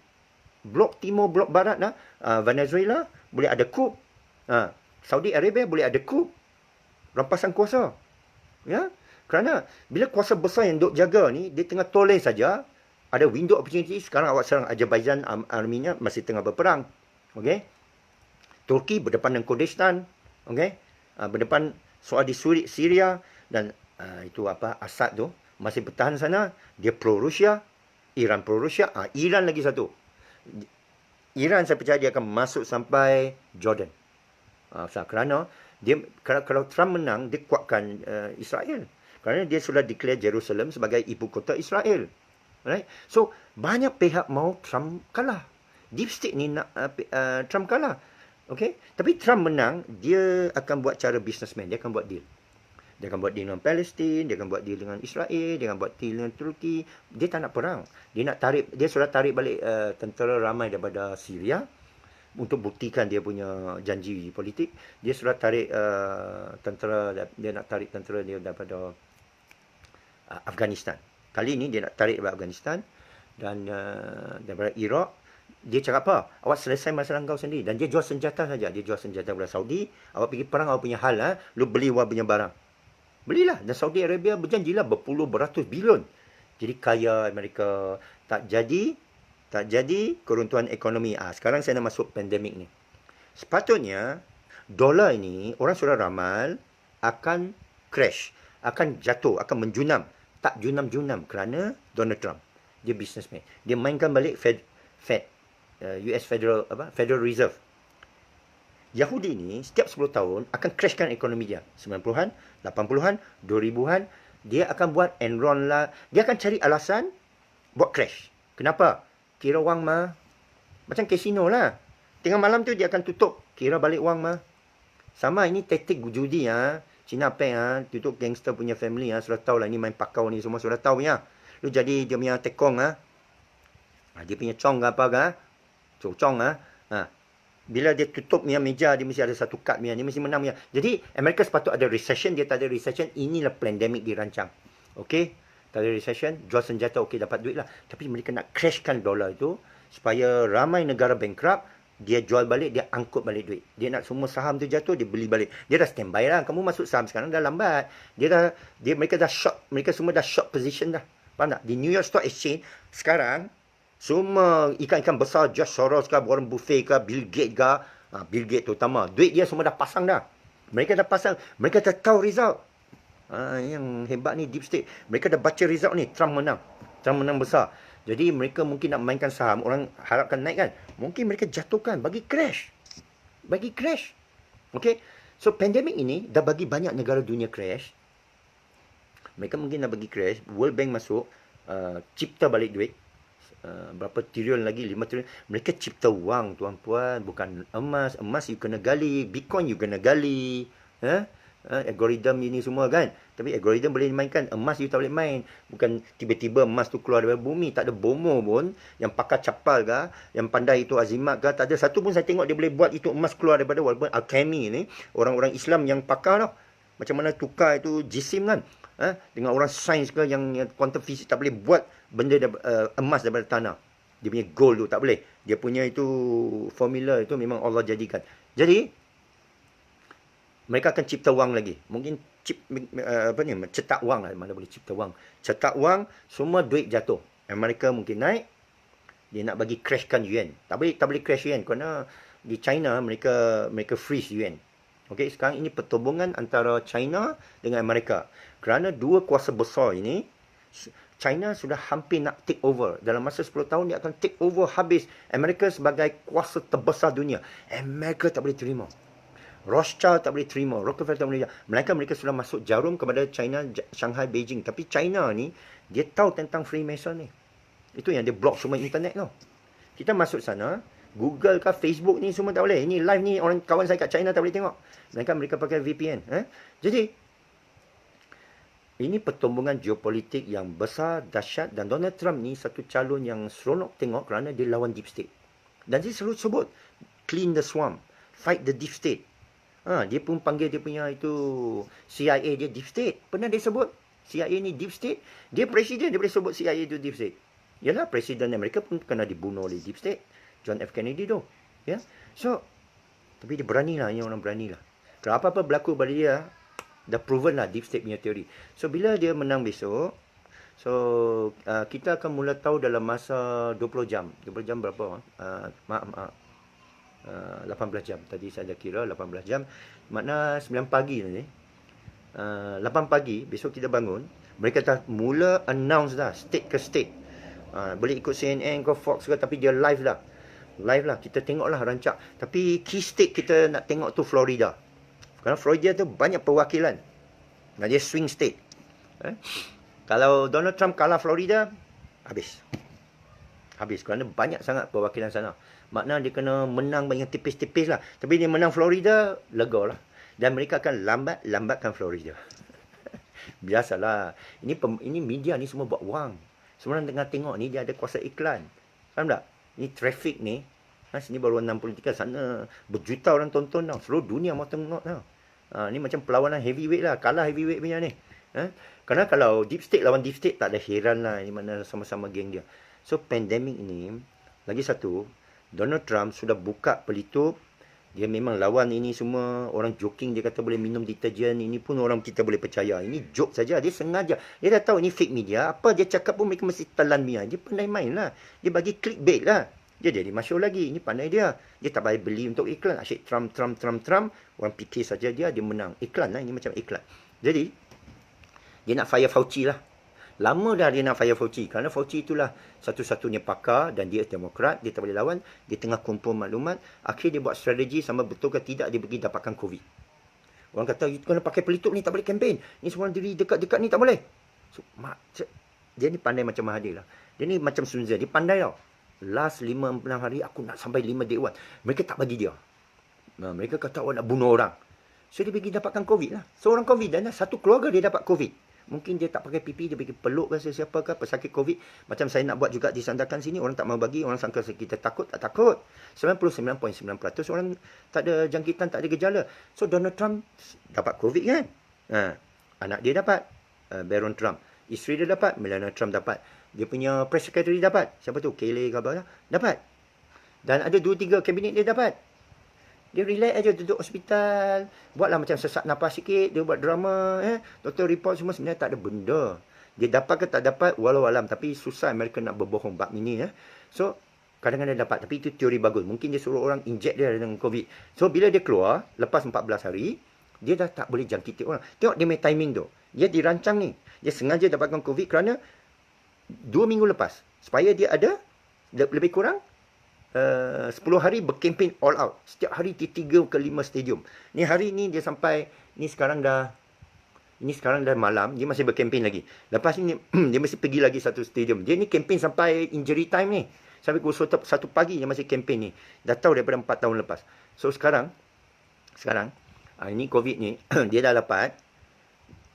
Blok Timur, Blok Barat lah. Venezuela boleh ada coup. Saudi Arabia boleh ada coup. Rampasan kuasa. Ya? Kerana bila kuasa besar yang duk jaga ni, dia tengah toleh saja, ada window opportunity. Sekarang awak serang Azerbaijan, arminya masih tengah berperang. Okey? Turki berdepan dengan Kurdistan. Okey? Berdepan soal di Syria dan itu Assad tu masih bertahan sana. Dia pro-Rusia, Iran pro-Rusia. Iran lagi satu. Iran saya percaya dia akan masuk sampai Jordan. Kerana kalau Trump menang, dia kuatkan Israel. Kerana dia sudah declare Jerusalem sebagai ibu kota Israel. Right? So, banyak pihak mau Trump kalah. Deep State ni nak Trump kalah. Okay? Tapi Trump menang, dia akan buat cara businessman. Dia akan buat deal. Dia akan buat deal dengan Palestin, dia akan buat deal dengan Israel, dia akan buat deal dengan Turki. Dia tak nak perang. Dia sudah tarik balik tentera ramai daripada Syria untuk buktikan dia punya janji politik. Dia sudah tarik dia nak tarik tentera dia daripada Afghanistan. Kali ini dia nak tarik daripada Afghanistan dan daripada Iraq. Dia cakap apa? Awak selesai masalah kau sendiri. Dan dia jual senjata saja. Dia jual senjata kepada Saudi. Awak pergi perang, awak punya hal. Lu beli awak punya barang. Belilah. Dan Saudi Arabia berjanjilah beratus bilion. Jadi kaya Amerika. Tak jadi keruntuhan ekonomi. Sekarang saya nak masuk pandemik ni. Sepatutnya dolar ini orang sudah ramal akan crash, akan jatuh, akan menjunam. Tak junam-junam kerana Donald Trump. Dia businessman. Dia mainkan balik Fed, US Federal Reserve. Yahudi ni setiap 10 tahun akan crashkan ekonomi dia. 90-an, 80-an, 2000-an. Dia akan buat Enron lah. Dia akan cari alasan buat crash. Kenapa? Kira wang mah. Macam kasino lah. Tengah malam tu dia akan tutup. Kira balik wang mah. Sama ini taktik judi ya. Cina Peng tutup gangster punya family sudah tahu lah ni main pakau ni semua sudah tahu ya. Lu jadi dia punya tekong dia punya cong ke apa ke? Cong bila dia tutup punya meja dia mesti ada satu kad punya, dia mesti menang punya. Jadi Amerika sepatut ada recession, dia tak ada recession, inilah pandemik dirancang. Okey? Tak ada recession, jual senjata okey dapat duit lah. Tapi mereka nak crashkan dolar itu supaya ramai negara bankrupt, dia jual balik, dia angkut balik duit. Dia nak semua saham tu jatuh, dia beli balik. Dia dah standby lah. Kamu masuk saham sekarang dah lambat. Mereka dah short, mereka semua dah short position dah. Faham tak? Di New York Stock Exchange sekarang semua ikan-ikan besar, George Soros ke, Warren Buffett ke, Bill Gates ke, Bill Gates terutama, duit dia semua dah pasang dah. Mereka dah pasang, mereka dah tahu result. Yang hebat ni deep state. Mereka dah baca result ni, Trump menang besar. Jadi mereka mungkin nak mainkan saham, orang harapkan naik kan. Mungkin mereka jatuhkan, bagi crash. Okay? So pandemik ini dah bagi banyak negara dunia crash. Mereka mungkin dah bagi crash, World Bank masuk, cipta balik duit. Berapa trilion lagi, 5 trilion. Mereka cipta wang tuan-puan, bukan emas. Emas you kena gali, Bitcoin you kena gali. Algoritma ini semua kan. Tapi algoritma boleh dimainkan, emas you tak boleh main. Bukan tiba-tiba emas tu keluar dari bumi, tak ada bomo pun yang pakar capal ke, yang pandai itu azimat ke, tak ada satu pun saya tengok dia boleh buat itu emas keluar daripada, walaupun alchemy ni orang-orang Islam yang pakar tau. Macam mana tukar itu jisim kan. Dengan orang sains ke yang quantum physics tak boleh buat benda emas daripada tanah. Dia punya gold tu tak boleh. Dia punya itu formula itu memang Allah jadikan. Jadi mereka akan cipta wang lagi. Mungkin cetak wang lah. Mana boleh cipta wang. Cetak wang, semua duit jatuh. Amerika mungkin naik. Dia nak bagi crashkan yuan. Tak boleh crash yuan. Kerana di China mereka freeze yuan. Okay, sekarang ini pertubungan antara China dengan Amerika. Kerana dua kuasa besar ini, China sudah hampir nak take over. Dalam masa 10 tahun dia akan take over habis. Amerika sebagai kuasa terbesar dunia. Amerika tak boleh terima. Rothschild tak boleh terima. Rockefeller tak boleh terima. Mereka sudah masuk jarum kepada China, Shanghai, Beijing. Tapi China ni, dia tahu tentang Freemason ni. Itu yang dia block semua internet tu. Kita masuk sana, Google ke Facebook ni semua tak boleh. Ini live ni orang kawan saya kat China tak boleh tengok. Mereka pakai VPN. Jadi, ini pertumbungan geopolitik yang besar, dahsyat. Dan Donald Trump ni satu calon yang seronok tengok kerana dia lawan deep state. Dan dia selalu sebut, clean the swamp, fight the deep state. Dia pun panggil dia punya itu CIA dia deep state. Pernah dia sebut CIA ni deep state. Dia presiden, dia boleh sebut CIA itu deep state. Yalah, presiden Amerika pun kena dibunuh oleh deep state. John F. Kennedy tu. Ya. So, tapi dia beranilah, ini orang beranilah. Kalau apa-apa berlaku pada dia, dah proven lah deep state punya teori. So, bila dia menang besok, kita akan mula tahu dalam masa 20 jam. 20 jam berapa? 18 jam. Tadi saya dah kira 18 jam. Makna 9 pagi ni. 8 pagi, besok kita bangun. Mereka dah mula announce dah, state ke state. Boleh ikut CNN ke Fox ke, tapi dia live lah. Live lah, kita tengoklah rancak. Tapi key state kita nak tengok tu Florida. Kerana Florida tu banyak perwakilan. Dan dia swing state. Kalau Donald Trump kalah Florida, habis. Kerana banyak sangat perwakilan sana. Makna dia kena menang banyak tipis-tipis lah. Tapi dia menang Florida, lega lah. Dan mereka akan lambatkan Florida. Biasalah. Ini media ni semua buat wang. Semua orang tengah tengok ni, dia ada kuasa iklan. Faham tak? Ini traffic ni. Sini baru 63, sana berjuta orang tonton tau. Seluruh dunia mau tengok tau. Ni macam perlawanan heavyweight lah. Kalah heavyweight punya ni. Kerana kalau deep state lawan deep state, tak ada heran lah. Ini mana sama-sama geng dia. So, pandemik ni, lagi satu, Donald Trump sudah buka pelitup. Dia memang lawan ini semua. Orang joking, dia kata boleh minum deterjen. Ini pun orang kita boleh percaya. Ini joke saja. Dia sengaja. Dia dah tahu ini fake media. Apa dia cakap pun mereka mesti telan dia. Dia pandai main lah. Dia bagi clickbait lah. Dia jadi masyhur lagi. Ini pandai dia. Dia tak payah beli untuk iklan. Asyik Trump. Orang fikir saja dia menang. Iklan lah. Ini macam iklan. Jadi, dia nak fire Fauci lah. Lama dah dia nak fire Fauci. Kerana Fauci itulah satu-satunya pakar dan dia Demokrat. Dia tak boleh lawan. Dia tengah kumpul maklumat. Akhirnya dia buat strategi sama betul ke tidak dia pergi dapatkan COVID. Orang kata, you kena pakai pelitup ni, tak boleh kempen. Ni semua diri dekat-dekat ni tak boleh. So, dia ni pandai macam Mahathir lah. Dia ni macam Sun Tzu. Dia pandai tau. Last 5-6 hari aku nak sampai 5 day one. Mereka tak bagi dia. Mereka kata awak nak bunuh orang. So dia pergi dapatkan COVID lah. Seorang COVID dan satu keluarga dia dapat COVID. Mungkin dia tak pakai PP, dia pergi peluk ke siapa ke pesakit COVID. Macam saya nak buat juga di Sandakan sini, orang tak mau bagi, orang sangka kita takut, tak takut. 99.9% orang tak ada jangkitan, tak ada gejala. So Donald Trump dapat COVID kan? Anak dia dapat, Baron Trump. Isteri dia dapat, Melania Trump dapat. Dia punya press secretary dapat. Siapa tu? Kayleigh ke apa? Dapat. Dan ada 2-3 kabinet dia dapat. Dia relax aja duduk hospital. Buatlah macam sesak nafas sikit. Dia buat drama. Doktor report semua sebenarnya tak ada benda. Dia dapat ke tak dapat, walau alam. Tapi susah Amerika nak berbohong bab ini. So, kadang-kadang dia dapat. Tapi itu teori bagus. Mungkin dia suruh orang inject dia dengan COVID. So, bila dia keluar, lepas 14 hari, dia dah tak boleh jangkiti orang. Tengok dia main timing tu. Dia dirancang ni. Dia sengaja dapatkan COVID kerana 2 minggu lepas. Supaya dia ada lebih kurang 10 hari berkempen all out. Setiap hari di 3 ke 5 stadium. Ni hari ni dia sampai, ni sekarang dah malam, dia masih berkempen lagi. Lepas ni dia mesti pergi lagi satu stadium. Dia ni kempen sampai injury time ni. Sampai pukul 1 pagi dia masih kempen ni. Dah tahu daripada 4 tahun lepas. So sekarang ini COVID ni dia dah dapat.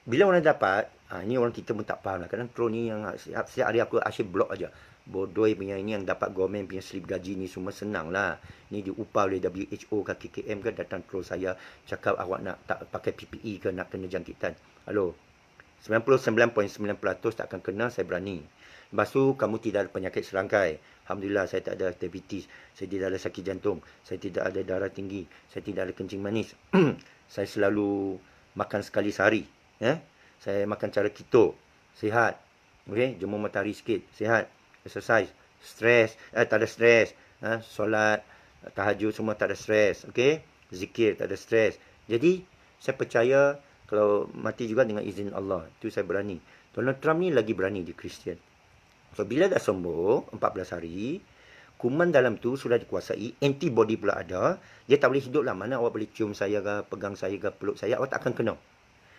Bila orang dapat, ni orang kita pun tak faham lah. Kadang troll ni yang setiap hari aku asyik blok aja. Bodoh punya ini yang dapat government punya slip gaji ni semua senang lah. Ni diupah oleh WHO ke KKM ke datang troll saya. Cakap awak nak tak pakai PPE ke nak kena jangkitan. Halo. 99.9% tak akan kena, saya berani. Lepas tu kamu tidak ada penyakit serangkai. Alhamdulillah saya tak ada aktivitis. Saya tidak ada sakit jantung. Saya tidak ada darah tinggi. Saya tidak ada kencing manis. Saya selalu makan sekali sehari. Saya makan cara keto. Sihat. Okay? Jemur matahari sikit. Sihat. Exercise, stres, tak ada stres, solat, tahajud semua tak ada stres, okey, zikir tak ada stres. Jadi saya percaya kalau mati juga dengan izin Allah, itu saya berani. Donald Trump ni lagi berani di Kristian. So bila dah sembuh 14 hari, kuman dalam tu sudah dikuasai, antibody pula ada, dia tak boleh hidup lah. Mana awak boleh cium saya ke, pegang saya ke, peluk saya, awak tak akan kena.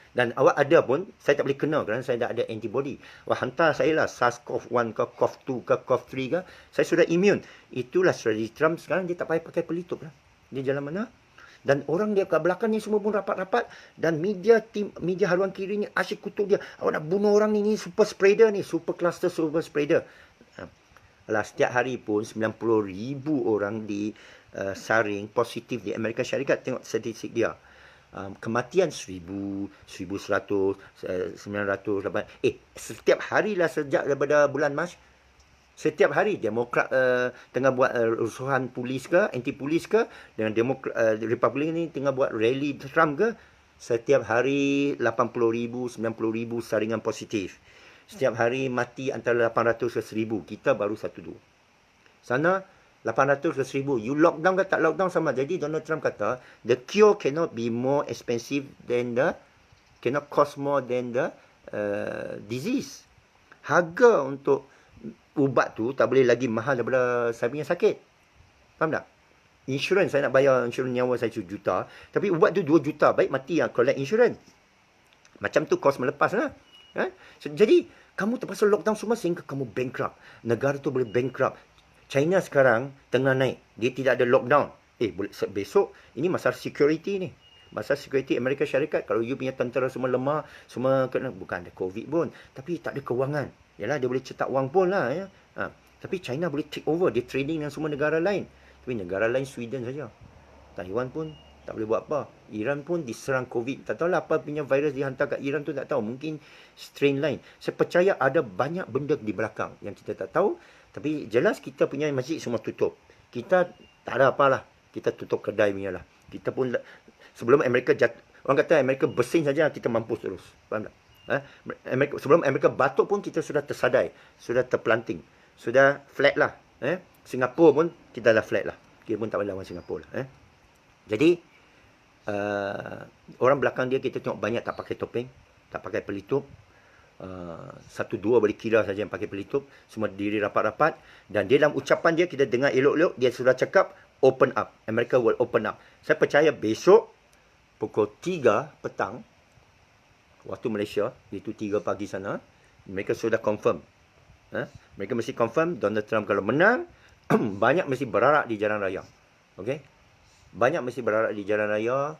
Dan awak ada pun, saya tak boleh kena kerana saya dah ada antibody. Awak hantar saya lah SARS-CoV-1 ke, CoV-2 ke, CoV-3 ke, saya sudah immune. Itulah strategi Trump sekarang, dia tak payah pakai pelitup lah. Dia jalan mana? Dan orang dia kat belakang ni semua pun rapat-rapat. Dan media haluan kiri ni asyik kutuk dia. Awak nak bunuh orang ni super spreader ni, super cluster super spreader. Alah, setiap hari pun 90,000 orang disaring positif di Amerika Syarikat. Tengok statistik dia. Kematian 1,000, 1,100, 900. Setiap hari lah sejak daripada bulan Mac. Setiap hari Demokrat tengah buat rusuhan polis ke, anti polis ke, dengan Republik ni tengah buat rally Trump ke. Setiap hari 80,000, 90,000 saringan positif. Setiap hari mati antara 800 ke 1,000. Kita baru 1-2. Sana 800 ke 1,000. You lockdown ke tak lockdown sama. Jadi Donald Trump kata, the cure cannot be more expensive than cannot cost more than the disease. Harga untuk ubat tu tak boleh lagi mahal daripada saya punya sakit. Faham tak? Insurans, saya nak bayar insurans nyawa saya 1 juta. Tapi ubat tu 2 juta. Baik mati yang collect insurans. Macam tu kos melepas lah. So, jadi, kamu terpaksa lockdown semua sehingga kamu bankrupt. Negara tu boleh bankrupt. China sekarang tengah naik. Dia tidak ada lockdown. Besok, ini masalah security ni. Masalah security Amerika Syarikat. Kalau you punya tentera semua lemah, semua kena, bukan ada COVID pun. Tapi tak ada kewangan. Yalah, dia boleh cetak wang pun lah. Tapi China boleh take over. Dia trading dengan semua negara lain. Tapi negara lain Sweden saja. Taiwan pun tak boleh buat apa. Iran pun diserang COVID. Tak tahulah apa punya virus dihantar kat Iran tu, tak tahu. Mungkin strain lain. Saya percaya ada banyak benda di belakang yang kita tak tahu. Tapi jelas kita punya masjid semua tutup. Kita tak ada apalah. Kita tutup kedai punya lah. Kita pun sebelum Amerika orang kata Amerika bersin saja, kita mampus terus. Faham tak? Sebelum Amerika batuk pun kita sudah tersadai. Sudah terplanting. Sudah flat lah. Singapura pun kita dah flat lah. Kita pun tak boleh lawan Singapura lah. Jadi orang belakang dia kita tengok banyak tak pakai topeng. Tak pakai pelitup. 1-2 boleh kira saja yang pakai pelitup. Semua diri rapat-rapat. Dan dia dalam ucapan dia kita dengar elok-elok. Dia sudah cakap open up. America will open up. Saya percaya besok pukul 3 petang waktu Malaysia, iaitu 3 pagi sana, mereka sudah confirm Mereka mesti confirm Donald Trump kalau menang, banyak mesti berarak di jalan raya. Okey? Banyak mesti berarak di jalan raya.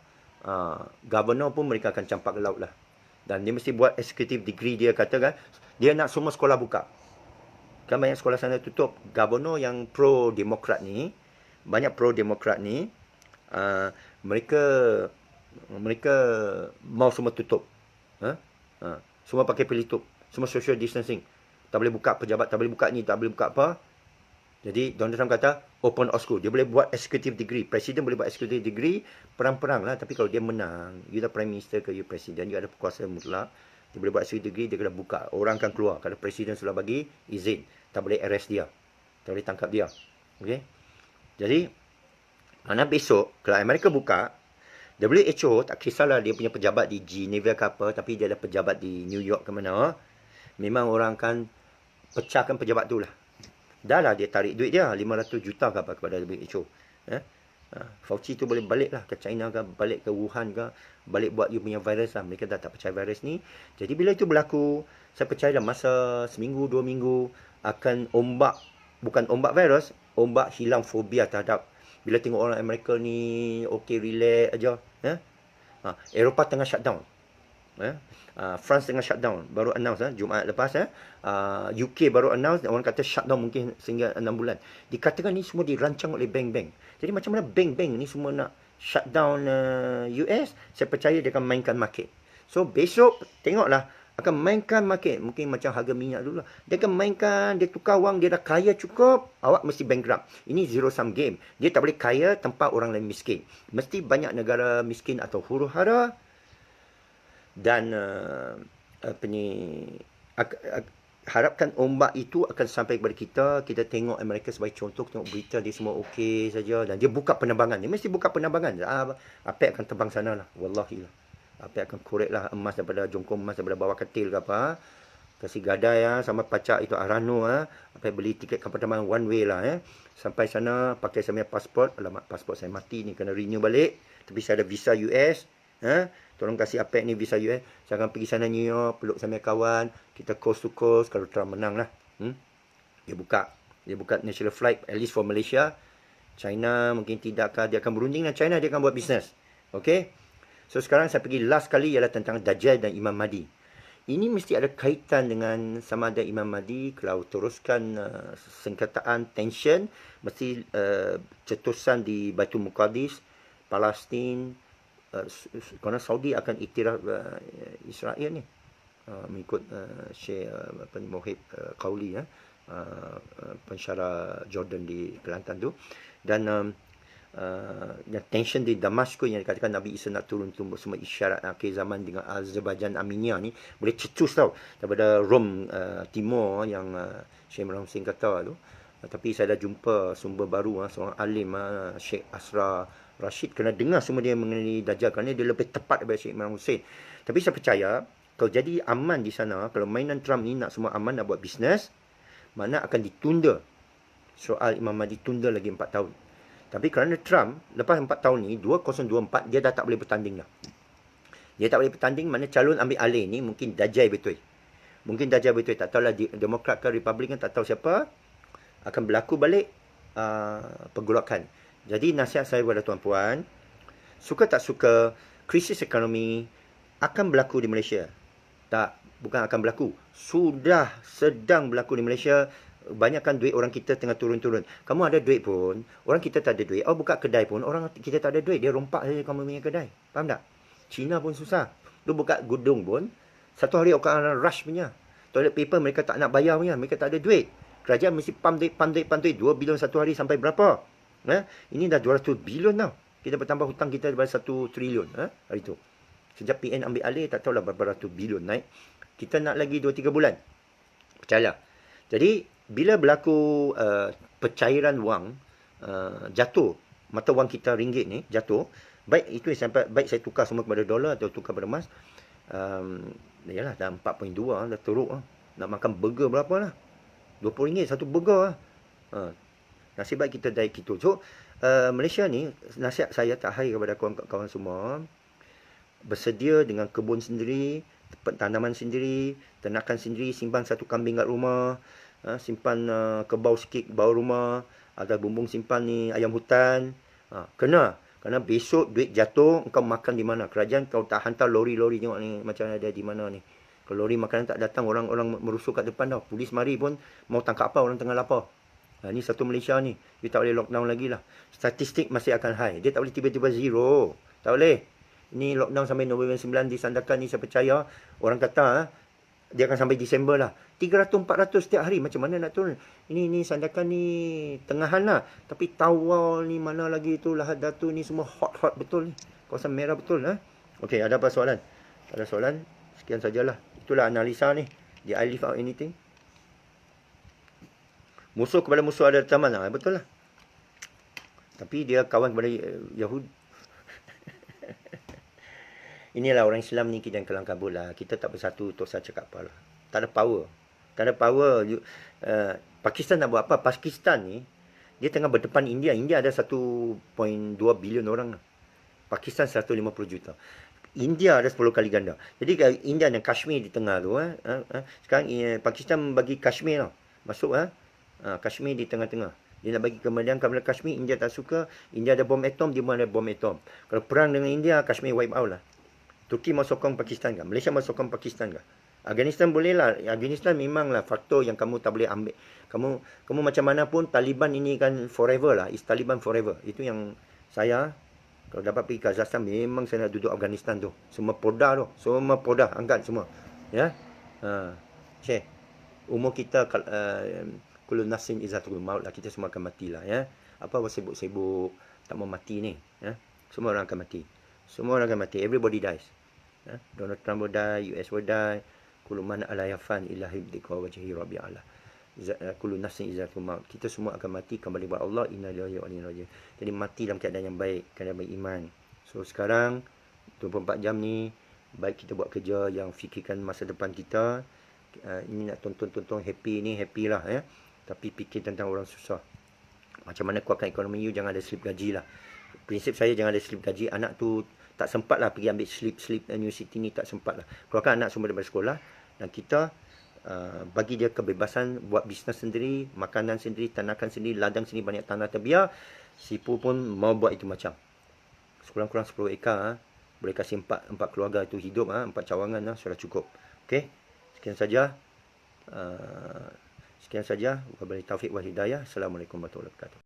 Governor pun mereka akan campak ke laut lah. Dan dia mesti buat executive degree, dia katakan dia nak semua sekolah buka. Kan banyak sekolah sana tutup. Governor yang pro-demokrat ni, banyak pro-demokrat ni, mereka mereka mau semua tutup. Semua pakai pelitup. Semua social distancing. Tak boleh buka pejabat, tak boleh buka ni, tak boleh buka apa. Jadi Donald Trump kata open all school. Dia boleh buat executive degree. Presiden boleh buat executive degree, perang-perang lah. Tapi kalau dia menang, you dah prime minister ke you presiden, you ada kuasa mutlak, dia boleh buat executive degree, dia kena buka. Orang akan keluar. Kalau presiden sudah bagi izin, tak boleh arrest dia, tak boleh tangkap dia. Okay? Jadi mana besok kalau Amerika buka, WHO tak kisahlah dia punya pejabat di Geneva ke apa, tapi dia ada pejabat di New York ke mana, memang orang akan pecahkan pejabat tu lah. Dah lah dia tarik duit dia 500 juta ke apa kepada WHO. Fauci tu boleh balik lah ke China ke, balik ke Wuhan ke, balik buat you punya virus lah. Mereka dah tak percaya virus ni. Jadi bila itu berlaku, saya percaya dalam masa seminggu, 2 minggu akan ombak, bukan ombak virus, ombak hilang fobia terhadap bila tengok orang Amerika ni okey, relax aja. Eropah tengah shutdown. France tengah shutdown, baru announce Jumaat lepas. UK baru announce, orang kata shutdown mungkin sehingga 6 bulan. Dikatakan ni semua dirancang oleh bank-bank. Jadi macam mana bank-bank ni semua nak shutdown US? Saya percaya dia akan mainkan market. So besok tengoklah akan mainkan market. Mungkin macam harga minyak dulu lah. Dia akan mainkan, dia tukar wang, dia dah kaya cukup, awak mesti bankrupt. Ini zero sum game. Dia tak boleh kaya tanpa orang lain miskin. Mesti banyak negara miskin atau huru-hara. Dan harapkan ombak itu akan sampai kepada kita. Kita tengok Amerika sebagai contoh, tengok berita dia semua okey saja. Dan dia buka penerbangan. Dia mesti buka penerbangan. APEC akan terbang sana lah. Wallahi lah. APEC akan korek lah emas daripada jongkong emas daripada bawah ketil ke apa. Kasih gadai sama pacak itu Arano. APEC beli tiket kapal terbang one way lah. Sampai sana pakai saya punya pasport. Alamak, pasport saya mati ni, kena renew balik. Tapi saya ada visa US. Tolong kasih APEC ni visa US. Saya akan pergi sana New York, peluk sama kawan. Kita coast to coast kalau Trump menang lah. Dia buka national flight at least for Malaysia. China mungkin tidakkah, dia akan berunding dengan China, dia akan buat bisnes. Okay. So sekarang saya pergi last kali ialah tentang Dajjal dan Imam Mahdi. Ini mesti ada kaitan dengan sama ada Imam Mahdi kalau teruskan sengketaan, tension, mesti cetusan di Baitul Muqaddis, Palestin, kerana Saudi akan iktiraf Israel ni mengikut Syekh Mohib Qauli, pensyarah Jordan di Kelantan tu. Dan yang tension di Damaskus yang dikatakan Nabi Isa nak turun tu semua isyarat akhir zaman dengan Azerbaijan Armenia ni boleh cetus tau daripada Rom Timur yang Syekh Imran Hussein kata tu. Tapi saya dah jumpa sumber baru, seorang alim, Syekh Asra Rashid, kena dengar semua dia mengenai Dajjal kerana dia lebih tepat daripada Syekh Imran Hussein. Tapi saya percaya kalau jadi aman di sana, kalau mainan Trump ni nak semua aman, nak buat bisnes, mana akan ditunda soal Imam Mahdi, tunda lagi 4 tahun. Tapi kerana Trump lepas 4 tahun ni 2024 dia dah tak boleh bertanding dah. Dia tak boleh bertanding, mana calon ambil alih ni mungkin Dajjal betul. Mungkin Dajjal betul, tak tahulah Demokrat ke Republican, tak tahu siapa. Akan berlaku balik pergolakan. Jadi nasihat saya kepada tuan-puan, suka tak suka, krisis ekonomi akan berlaku di Malaysia. Tak, bukan akan berlaku. Sudah sedang berlaku di Malaysia. Banyakkan duit orang kita tengah turun-turun. Kamu ada duit pun, orang kita tak ada duit. Buka kedai pun, orang kita tak ada duit. Dia rompak saja kamu punya kedai. Faham tak? Cina pun susah. Lu buka gudung pun, satu hari orang rush punya. Toilet paper mereka tak nak bayar punya. Mereka tak ada duit. Kerajaan mesti pump duit. 2 bilion satu hari sampai berapa? Ini dah 200 bilion tau. Kita bertambah hutang kita daripada 1 trilion hari tu. Sejak PN ambil alih, tak tahulah berapa ratus bilion naik. Kita nak lagi 2-3 bulan. Percayalah. Jadi, bila berlaku pencairan wang jatuh, mata wang kita ringgit ni jatuh, baik itu sampai baik saya tukar semua kepada dolar atau tukar kepada emas, yalah dah 4.2 dah teruk lah. Nak makan burger berapa lah? RM20 satu burger lah. Nasib baik kita daik itu. So Malaysia ni, nasihat saya terakhir kepada kawan-kawan semua, bersedia dengan kebun sendiri, tanaman sendiri, ternakan sendiri, simbang satu kambing kat rumah. simpan kebau sikit bau rumah, atau bumbung simpan ni ayam hutan. Kena. Kerana besok duit jatuh, kau makan di mana? Kerajaan kau tak hantar lori-lori tengok ni macam ada di mana ni. Kalau lori makanan tak datang, orang-orang merusuk kat depan tau. Polis mari pun mau tangkap apa orang tengah lapar. Ni satu Malaysia ni. Dia tak boleh lockdown lagi lah. Statistik masih akan high. Dia tak boleh tiba-tiba zero. Tak boleh. Ini lockdown sampai November 9 disandarkan ni, saya percaya. Orang kata dia akan sampai Disember lah. 300-400 setiap hari. Macam mana nak turun? Ini sandakan ni tengahan lah. Tapi Tawau ni mana lagi tu, Lahad Datu ni semua hot betul ni. Kawasan merah betul. Okey, ada apa soalan? Tak ada soalan? Sekian sajalah. Itulah analisa ni. Did I leave out anything? Musuh kepada musuh ada taman lah. Betul lah. Tapi dia kawan kepada Yahudi. Inilah orang Islam ni, kita yang kelang kabut lah. Kita tak bersatu untuk saya cakap apa lah. Tak ada power. Tak ada power. Pakistan nak buat apa? Pakistan ni, dia tengah berdepan India. India ada 1.2 bilion orang. Pakistan 150 juta. India ada 10 kali ganda. Jadi India dan Kashmir di tengah tu. Sekarang Pakistan bagi Kashmir tau. Masuk Kashmir di tengah-tengah. Dia nak bagi kemerdekaan kepada Kashmir. India tak suka. India ada bom atom, dia pun ada bom atom. Kalau perang dengan India, Kashmir wipe out lah. Turki mau sokong Pakistan kah? Malaysia mau sokong Pakistan kah? Afghanistan boleh lah. Afghanistan memanglah faktor yang kamu tak boleh ambil. Kamu macam mana pun, Taliban ini kan forever lah. Is Taliban forever. Itu yang saya, kalau dapat pergi Kazakhstan, memang saya nak duduk Afghanistan tu. Semua poda tu. Semua poda. Angkat semua. Ya. Cik. Umur kita, kullu nafsin izatul maut lah. Kita semua akan mati lah. Ya. Apa sibuk-sibuk tak mau mati ni. Ya. Semua orang akan mati. Semua orang akan mati. Everybody dies. Donald Trump will die. US will die. Kullu man alaiha fan illa hibdika wajhi rabbi Allah. Kullu nafsin izatul maut. Kita semua akan mati, kembali kepada Allah. Inna lillahi wa inna ilaihi raji'un. Jadi mati dalam keadaan yang baik, keadaan beriman. So sekarang 24 jam ni, baik kita buat kerja yang fikirkan masa depan kita. Ini nak tonton happy ni, happy lah ya. Tapi fikir tentang orang susah. Macam mana kuatkan ekonomi you, jangan ada slip gaji lah. Prinsip saya jangan ada slip gaji. Anak tu tak sempat lah pergi ambil slip universiti ni, tak sempat lah. Keluarkan anak semua daripada sekolah. Dan kita bagi dia kebebasan buat bisnes sendiri, makanan sendiri, tanakan sendiri, ladang sendiri, banyak tanah terbiar. Sipu pun mau buat itu macam. Sekurang-kurang 10 ekar. Boleh kasih 4 keluarga itu hidup. 4 cawangan sudah cukup. Okey. Sekian saja. Wabillahi taufiq wal hidayah. Assalamualaikum warahmatullahi wabarakatuh.